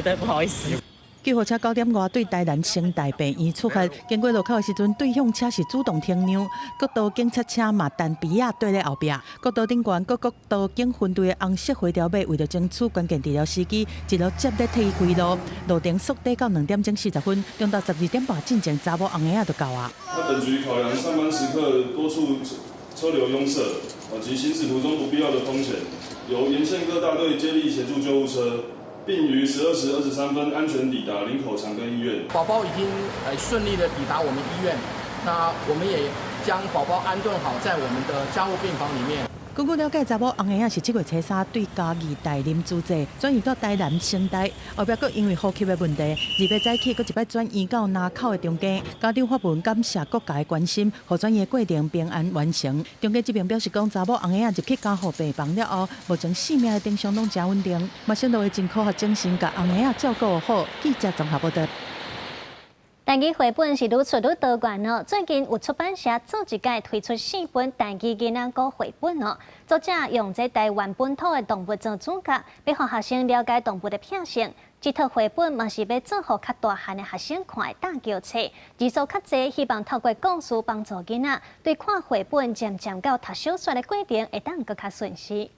对，不好意思。救护车9点外对台南成大病院出发，经过路口的时阵，对向车是主动停让，国道警察车嘛单鼻仔对咧后壁。国道顶悬，国道警分队的红色回条马为了争取关键治疗司机，一路接力替伊开路，路程缩短到2点钟40分，中到12点半进前查某红婴仔就到啊。本局考量上班时刻多处车流拥塞及行驶途中不必要的风险，由沿线各大队接力协助救护车。并于12时23分安全抵达林口长庚医院。宝宝已经顺利的抵达我们医院，那我们也将宝宝安顿好在我们的加护病房里面。根据了解，查某红婴仔是7月初3对家己大啉主治，转移到台南成大，后壁佫因为呼吸的问题，日夜早起佫一摆转移到南口的中间。家长发文感谢各界的关心，互转移的过程平安完成。中间这边表示讲，查某红婴仔入去加护病房了后，目前性命的定相拢真稳定，嘛想到会尽科学精神，甲红婴仔照顾好。记者综合报道。台语绘本是愈出愈多元哦。最近有出版社做一届推出4本台语囡仔歌绘本哦。作者用这台湾本土的动物做主角，要让学生了解动物的品性。这套绘本嘛是要做互较大汉的学生看的大教册，字数较济，希望透过故事帮助囡仔对看绘本渐渐到读小说的过程会当更较顺遂。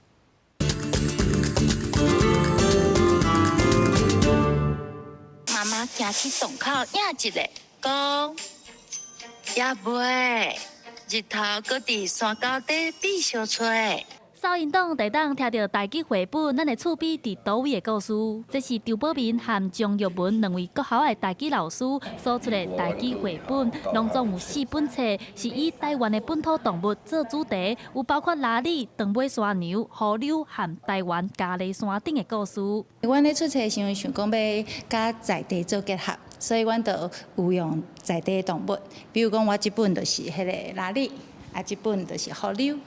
妈妈行去洞口影一个，讲也袂，日头搁伫山沟底比小吹。扫运动地当听到台语绘本，咱的厝边伫倒位的故事，这是周宝明和张玉文两位国校的台语老师所出的台语绘本，拢总有4本册，是以台湾的本土动物做主题，有包括拉里、长尾山牛、河流和台湾咖喱山顶的故事。阮咧出册时候想讲要甲在地做结合，所以阮就有用在地动物，比如讲我这本就是迄个拉里。这本就是河流，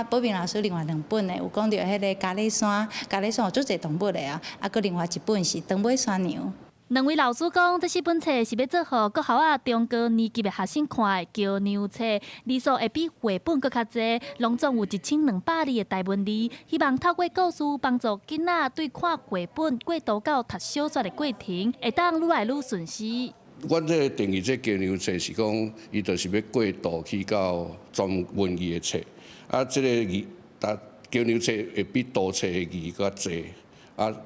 宝明老师另外2本的有讲到迄个咖喱山有足侪动物的啊，佮另外一本是长尾山牛。两位老师讲，这4本册是要做互国校中高年级的学生看的叫牛册，字数会比绘本搁较侪，拢总有1200字的台文字，希望透过故事帮助囡仔对看绘本过渡到读小说的过程，会当愈来愈顺遂。阮这定义这交流册是讲，伊就是要过渡去到专文字的册，这个字，交流册会比多册的字较侪，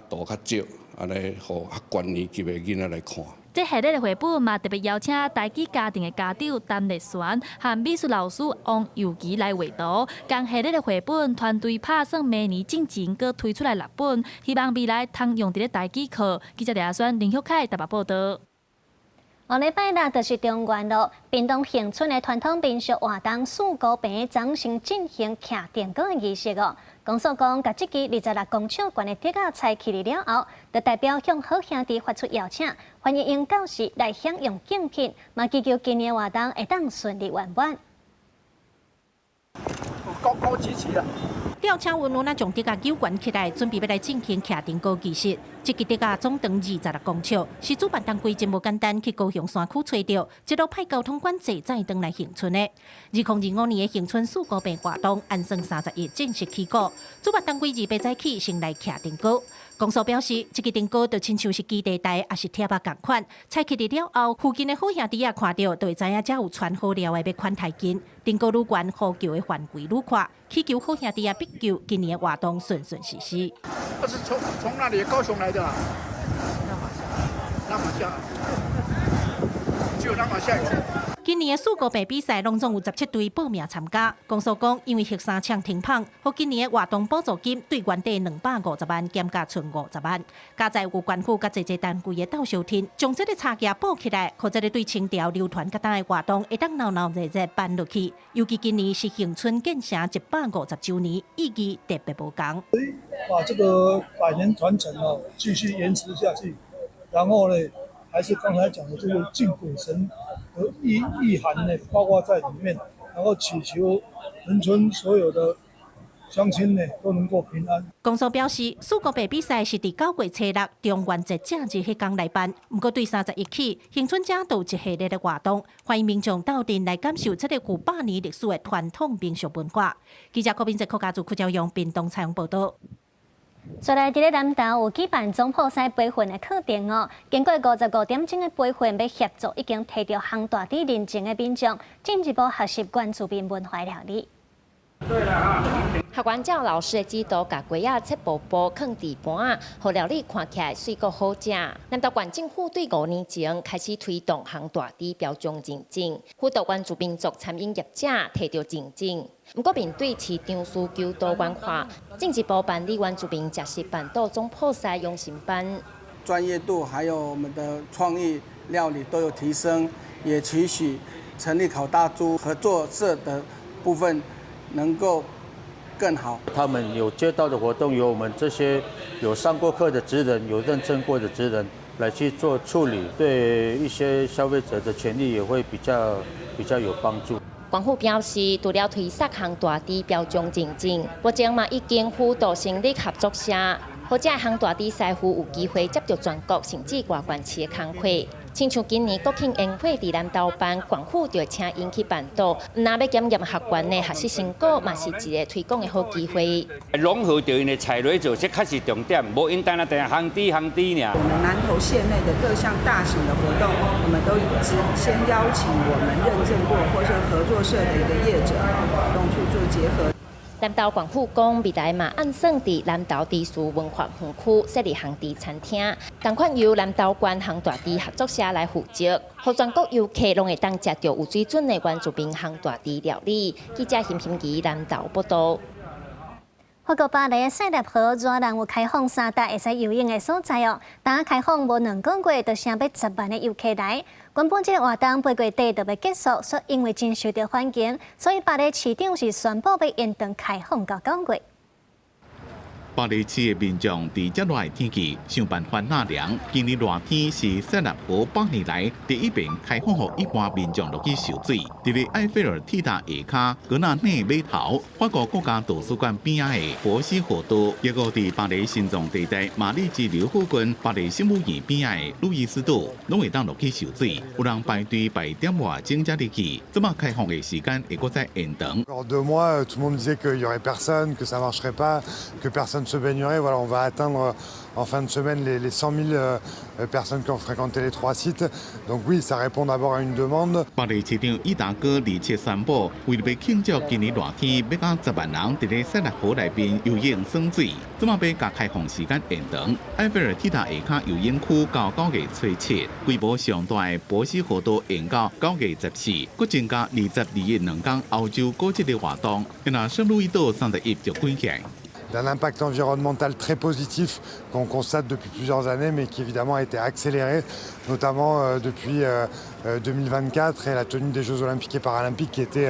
度较少，安尼互较高年级的囡仔来看。这系列的绘本嘛，特别邀请台语家庭的家长陈丽璇和美术老师王佑琪来画图。将系列的绘本团队拍算明年进前，搁推出来6本，希望未来通用伫咧台语课。记者李选林秀凯台北报道。下礼拜六就是中元咯，屏东恒春的传统民俗活动四姑坪掌先进行徛电锅的仪式哦。公所讲，甲这支26公尺悬的竹仔拆起了后，就代表向好兄弟发出邀请，欢迎因到时来享用敬品，嘛祈求今年活动会当顺利圆满。高举起了。吊车运用咱将竹仔扭悬起来，准备要来进行徛电锅仪式。这支竹仔总长26公尺，是主办单位真无简单去高雄山区找到，一路派交通管制再登来恒春的。2025年的恒春四姑坪活动，按算30日正式起步。主办单位2早起先来徛电锅。公所表示，这个电锅就亲像是基地台，也是贴吧同款。拆起了后，附近的好兄弟仔看到，就会知影这有穿好料的要款太紧。电锅愈悬，呼救的范围愈宽，祈求好兄弟仔必救，今年的活动顺顺遂遂。我是从那里高雄来的啊，拉马夏，只有拉马夏有。今年的四姑坪比赛，拢总有17队报名参加。公所讲，因为核三枪停放，互今年的活动补助金对原地250万减价剩50万。加在有关府甲侪单位的斗相挺，将这个差价补起来，或这个对清朝流传较大的活动会当闹闹热热办落去。尤其今年是恒春建成150周年，意义特别无同。把这个100年传承继续延迟下去，然后呢，还是刚才讲的这个敬鬼神的意涵呢，包括在里面，然后祈求恒春所有的乡亲呢都能够平安。公所表示，四姑坪比赛是伫9月初6中元节正日迄天来办，不过对30日起，恒春遮都有一系列的活动，欢迎民众到店来感受这个有100年历史的传统民俗文化。记者郭炳哲、柯家祖、柯兆阳屏东采访报道。再来，伫咧南投有举办总破西培训的课程哦。经过55点钟的培训，要协助已经摕到烘大底认证的民众，进一步学习原住民文化料理。学员照老师的指导，把鸡仔切薄薄放伫盘啊，互料理看起来水果好食。南投县政府对5年前开始推动烘大底标章认证，辅导原住民族餐饮业者摕到认证。不过，面对市场需求多元化，进一步办理原住民食食办到总破西养成班，专业度还有我们的创意料理都有提升，也期许成立烤大猪合作社的部分能够更好。他们有接到的活动，由我们这些有上过课的职人、有认证过的职人来去做处理，对一些消费者的权利也会比较有帮助。官府表示，除了推撒烘大底标章认证，目前嘛已经辅导成立合作社，或者烘大底师傅有机会接触全国甚至外县市的工课。亲像今年国庆宴会伫南投办，县府就请因去办到，若要检验学员的学习成果，嘛是一个推广的好机会。融合着因的材料做，这较是重点，无因单啊定行低尔。我们南投县内的各项大型的活动，我们都先邀请我们认证过或是合作社的一个业者，共去做结合。南投县府讲，未来嘛按算伫南投地区文化园区设立航地餐厅，同款由南投县航大地合作社来负责，互全国游客拢会当食到有水准的原住民航大地料理。记者辛欣怡南投报道。法国巴黎塞纳河热人有开放3大会使游泳的所在哦，但开放无2个月，就成要10万的游客来。原本这个活动8月底就要结束，所以因为真受到欢迎，所以巴黎市长是宣布要延长开放到9月。巴黎市的民众伫遮热的天气想办法纳凉。今年热天是塞纳河8年来第一遍开放予一般民众落去受水。伫咧埃菲尔铁塔下骹格纳内码头，法国国家图书馆边仔的博斯河道，也个伫巴黎心脏地带马里之流附近巴黎圣母院边仔的路易斯道，拢会当落去受水。有人排队排点外钟才入去，这么开放的时间会搁再延长。Encore 2 mois, tout le monde disait qu'il y aurait personne, que ça marcherait pas, que personne se baignerait. Voilà, on va atteindre en fin de semaine les 100 000 personnes qui ont fréquenté les 3 sites. Donc oui, ça répond d'abord à une demande. 巴黎市长伊达哥2七宣布，为了要庆祝今年热天，要甲10万人伫咧塞纳河内边游泳耍水，这么要甲开放时间延长。埃菲尔铁塔下骹游泳区到9月初7，规模上大的博斯河道延到9月14，佮增加22日2天欧洲国际的活动，那圣路易岛31就关起来。D'un impact environnemental très positif qu'on constate depuis plusieurs années, mais qui évidemment a été accéléré, notamment depuis 2024 et la tenue des Jeux Olympiques et Paralympiques qui était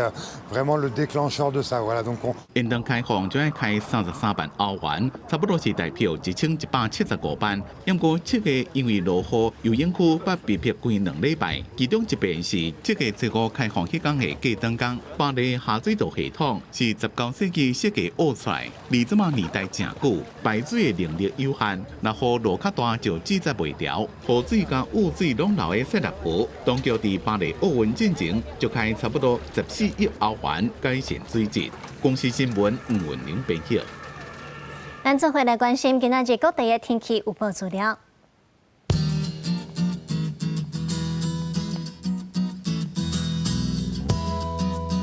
vraiment le déclencheur de ça. Voilà, donc on. 延长开放就要开33万欧元，差不多是代表1175万。不过7月因为落雨，游泳区捌被迫关2礼拜，其中一边是7月最后开放迄天的过灯工。巴黎下水道系统是19世纪设计挖出来，离这么年代真久，排水的能力有限，若雨落较大就制作袂调，雨水甲污水拢流的塞纳河。当局伫巴黎奥运进前就开差不多14亿欧元改善水质。公司新闻吴文玲编辑。咱做回来关心今仔日各地的天气预报资料。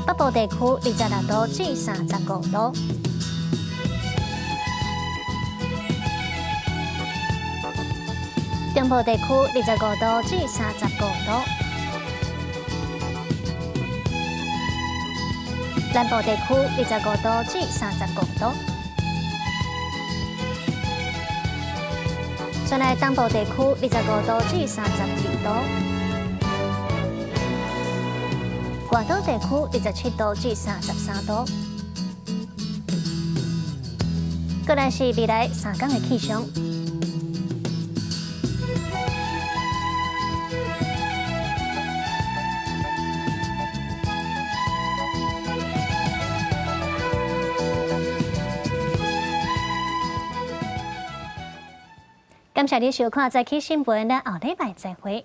北部地区26度至35度。中部地区25度至35度，南部地区25度至35度，再来东部地区25度至32度，外岛地区27度至33度。过来是未来3天的气象。感谢你收看《早起新闻》，咱后礼拜再会。